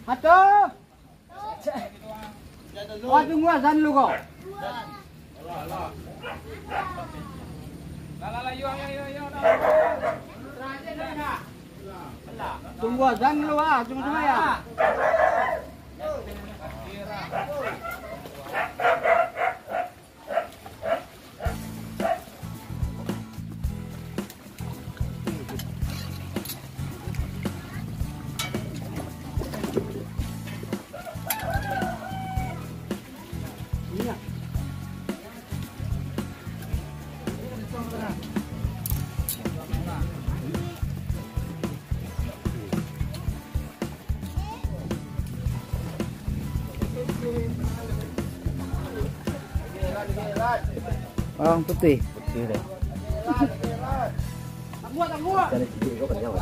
Satu. Oh, tunggu azan lu kok. Tunggu azan lu cuma ya. Bawang putih. Putih deh. Tangguh. Dari sini kok pada jauh.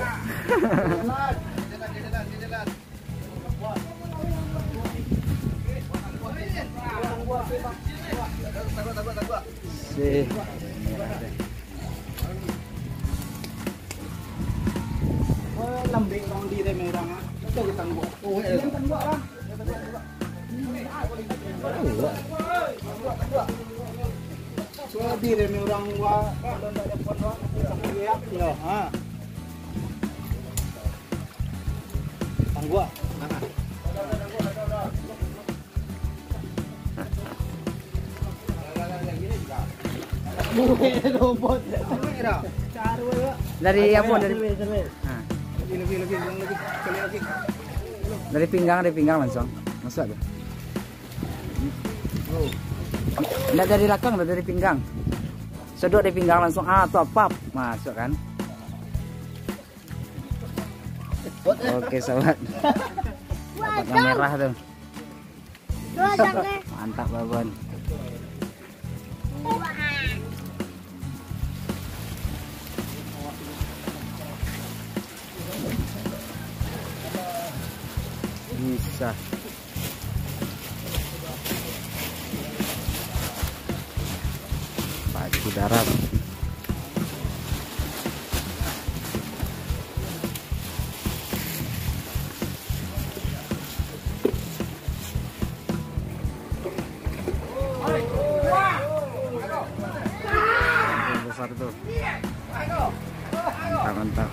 Si. Lambing orang di deh orang ah. Itu kita tangguh. Oh, itu tangguh lah. Soalnya di deh orang gua kalau ndak ada pondok sampai ya. Yo, ha. Tangguh. Nah. Robot. Dari apa? Dari Lebih lagi. dari pinggang langsung. Masuk aja. Enggak dari belakang, dari pinggang. Sedot dari pinggang langsung tuh pap. Masuk kan? Oke, sobat. Dapat yang merah tuh. Mantap, Babon. Bisa. Pacu darat. Besar tuh. Mantap.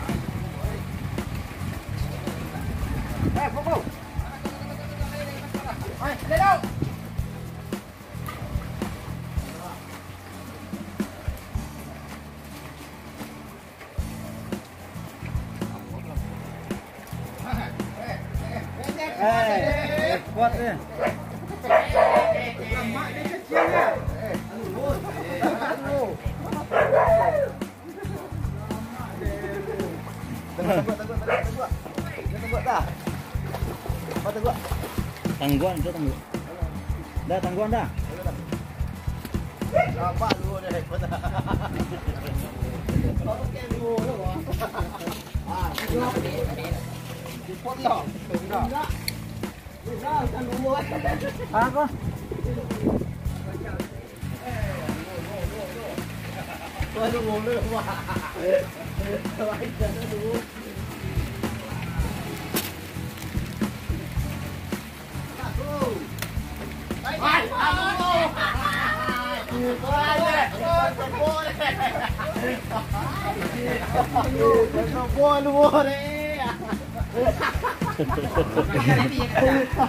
Fokus. Ledau. Kuat ya. Tangguan itu tangguh. Dah tangguan dah. Apa dulu deh. Oke dulu loh. Dipotong. Enggak. Enggak, kan dulu. Apa? Waduh, ngomel wah. Baik dah dulu.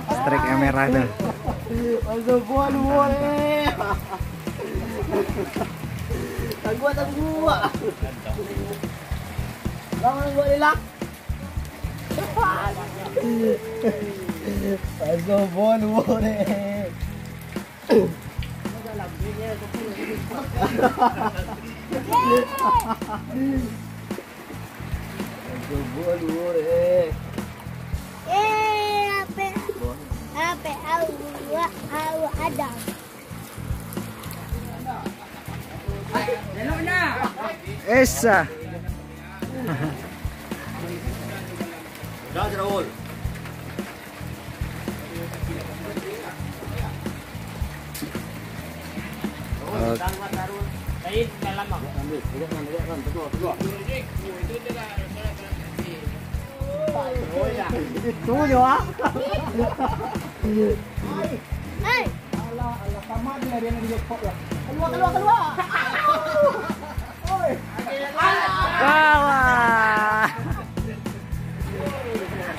Strike yang merah tuh. Tangguh. Lawan gua lelak. Aso boleh. Ada. Esa. Dah Raul. Itu ya. Hei, Alah, sama dia yang di jackpot ya. keluar. Oi. Wah.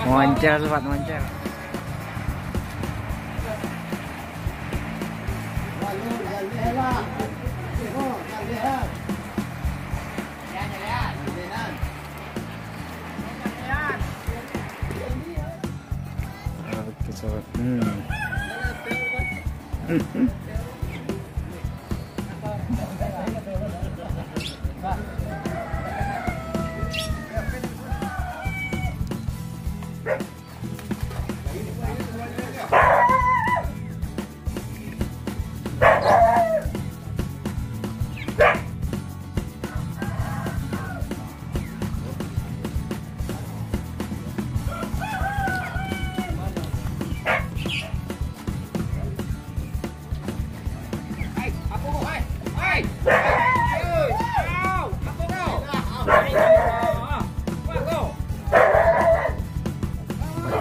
Moncer sobat moncer. Oke sobat.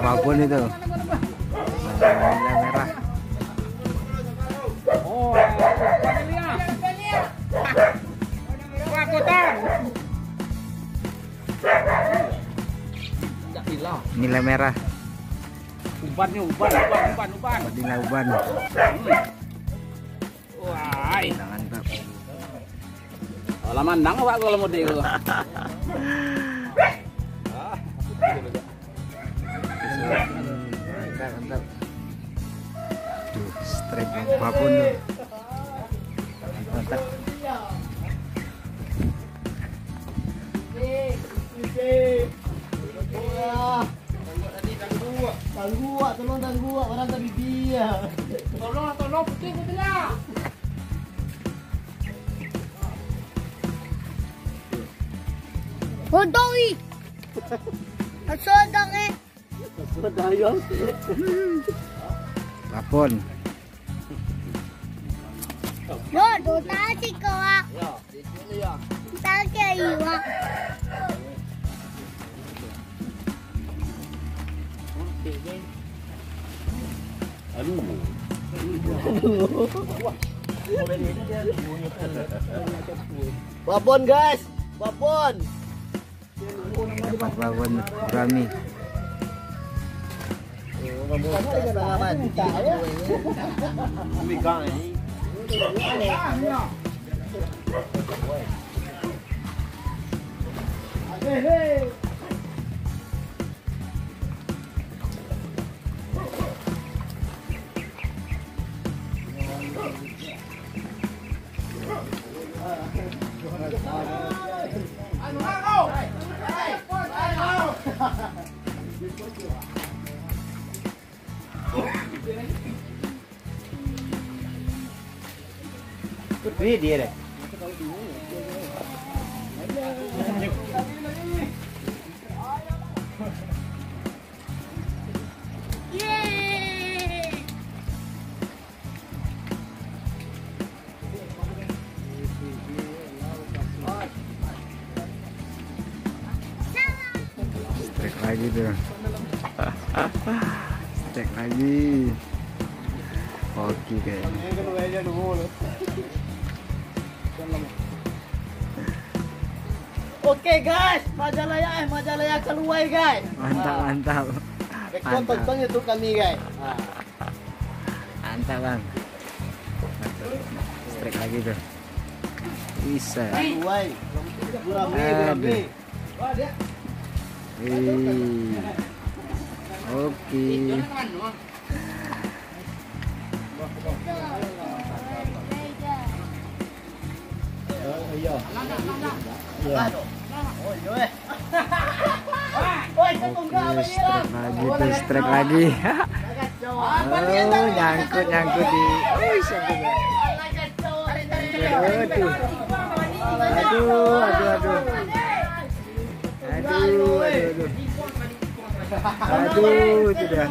Apapun itu. Merah. Oh, wah, kotor. Nilai merah. Uban. Nilai uban. Wah, Mantap. kalau mandang Pak kalau mau dia. Mantap. Tuh, strike apapun tuh. Mantap. Tolong gua, orang tadi dia. Tolong putih ya. Hodoi. Asodang eh. Apapun. Yo, dota si kawa. Ya, di sini ya. Take iwa. Babon guys, babon. Dapat babon Rami. Ini dia deh. Yeay. Strike lagi tuh. Strike lagi. Oke kayaknya. Oke guys, Majalaya keluar guys. Mantap. Tonton itu kami guys. Mantap bang. Strike lagi tuh. Bisa. Keluar. Aduh. Oke. Oke, strike lagi. Oh, nyangkut di. Aduh, sudah.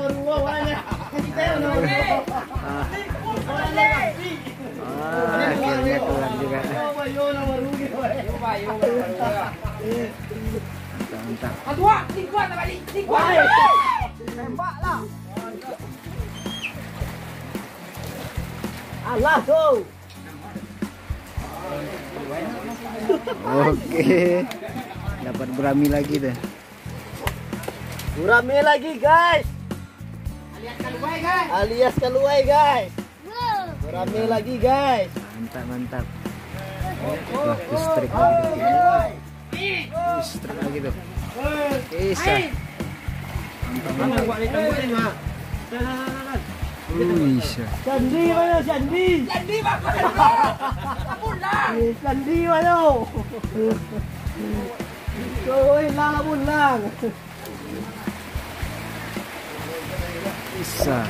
Akhirnya keluar juga. Mantap. Tembak lah. Allah tuh. Oke. Dapat gurami lagi deh. Gurami lagi guys. Alias kaluai guys. Gurami lagi guys. Mantap, mantap. Wah, strik lagi. Strik lagi tuh. Bisa. Mantap, mantap. Bisa. Candi mana candi? Candi mana? Oi lang bulang. Bisa.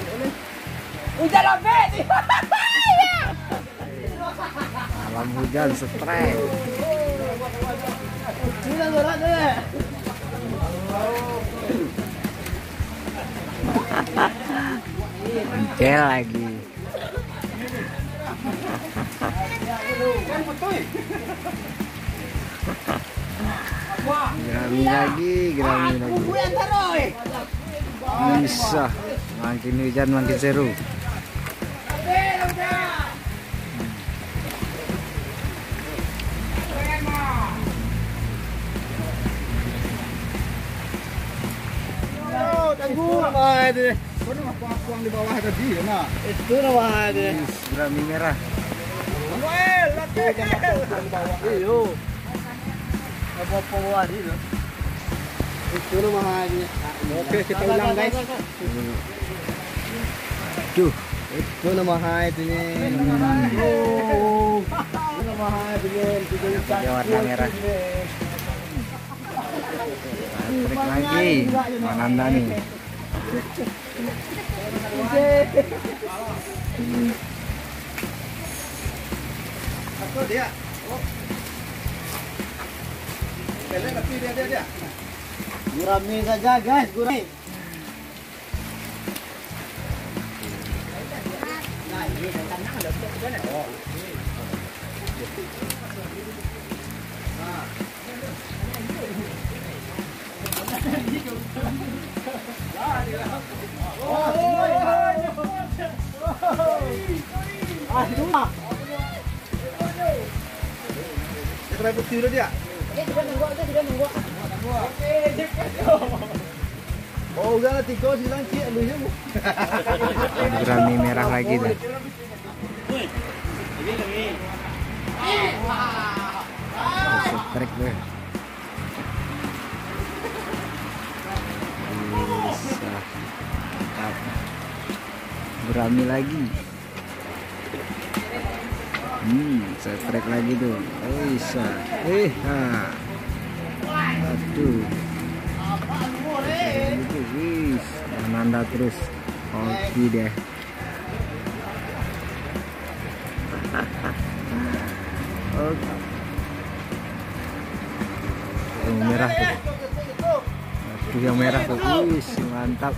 Alam hujan strike. Ini berat deh. Mencel lagi. Gerami lagi, gerami lagi. Bisa. Makin hujan makin seru. Tangguh nama deh. Kau nak puang di bawah tadi, nak? Itu nama deh. Gerami merah. Manuel, lagi di bawah. Iyo. Apa wadi tu? Itu nama dia. Oke, kita ulang guys. Tuh. Itu nama itu ni. Oh. Itu nama itu ni. Dia warna merah. Trik lagi. Mana anda nih? Apa dia? Pelek tapi dia. Gurami saja guys, gurami. Dia kena putih dah dia. Oh, udah lah 3 silang cik lu je. Gerami merah lagi dah. Trik deh. Bisa. Mantap. Gerami lagi. Setrek lagi tuh. Bisa. Aduh. Wis, Nanda terus. Oke deh. Oke. Yang merah tuh. Aduh, yang merah tuh. Wis, mantap.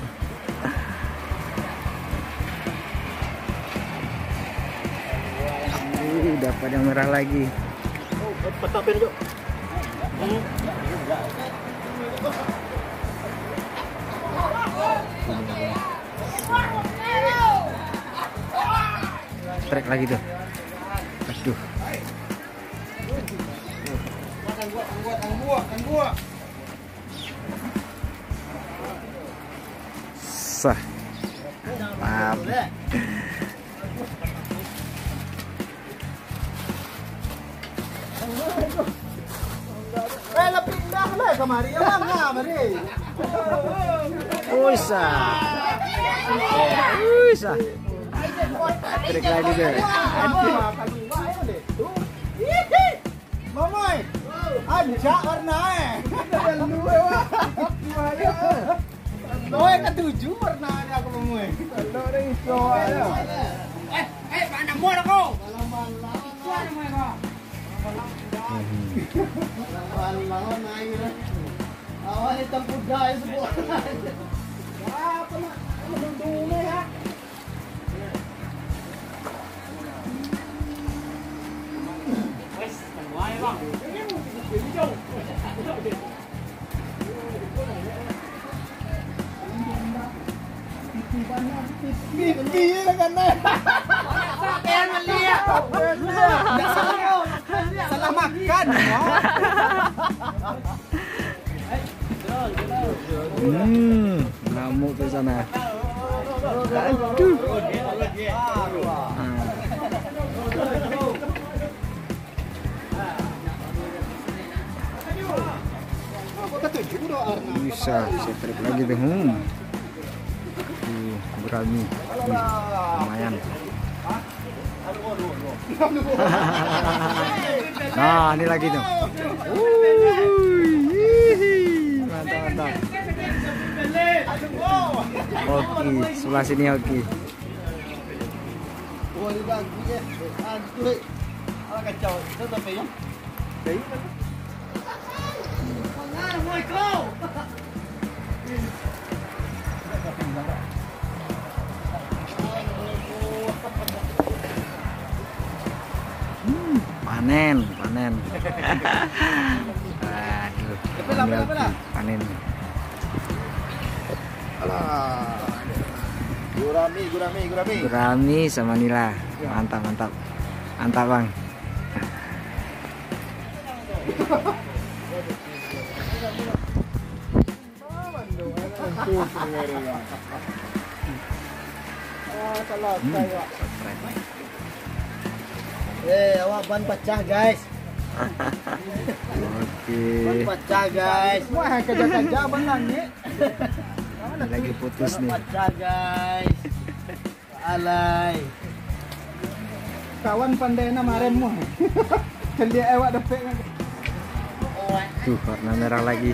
Dapat yang merah lagi. Petapin yuk. Trek lagi tuh. Aduh. Tangguh. Sah. Mantap. Lah pindah lah kemari. Mana mari? Bisa. Bisa. Trek lagi tuh. Mamai. Anjak warna Loe ketujuh warnanya aku mamai. Loe iso aja. Mana muat aku? Lawan naik. Awal hitam kuda itu. Apa nak? Dulu ya. Iya kan. Kalian melihat. Salah makan. Ngamuk ke sana. Aduh. Bisa, saya trip lagi deh. Berani. Lumayan. Nah, ini lagi tuh. Mantap, mantap. Oke, sebelah sini oke. Panen. Aduh, panen. Gurami sama nila. Mantap. Mantap, Bang. Awak ban pecah, guys. Oke. Ban pecah, guys. Wah, kerja-kerja benar nih. Ini lagi putus nih. Pecah, guys. Alay. Kawan pandai na maremmu. Kali awak dapat. Tuh, warna merah lagi.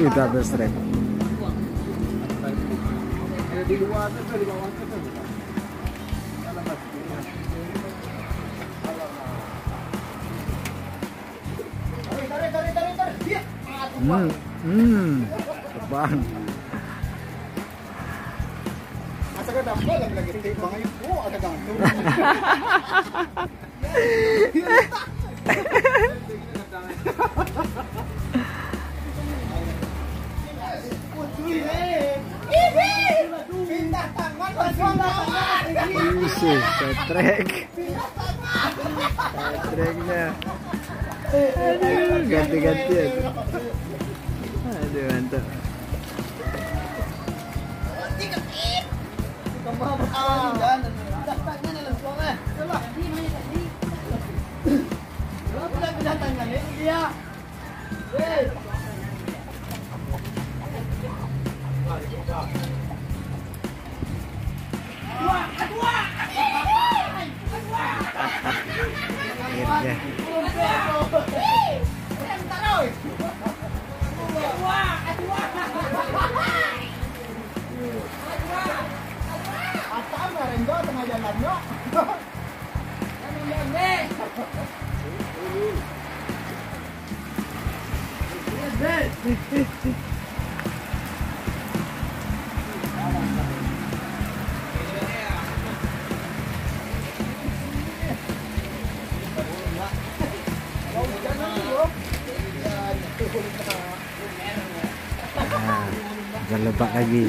Udah berstrep. Di luar tu di bawah tu. Bang. Masa kau dapat lagi bang ayu. Oh, ada gantung. Pindah tangan langsung tangan. Setreknya. Aduh, ganti-gantian. Aduh, mantap. Tengah jalan yo. Jangan lebak lagi.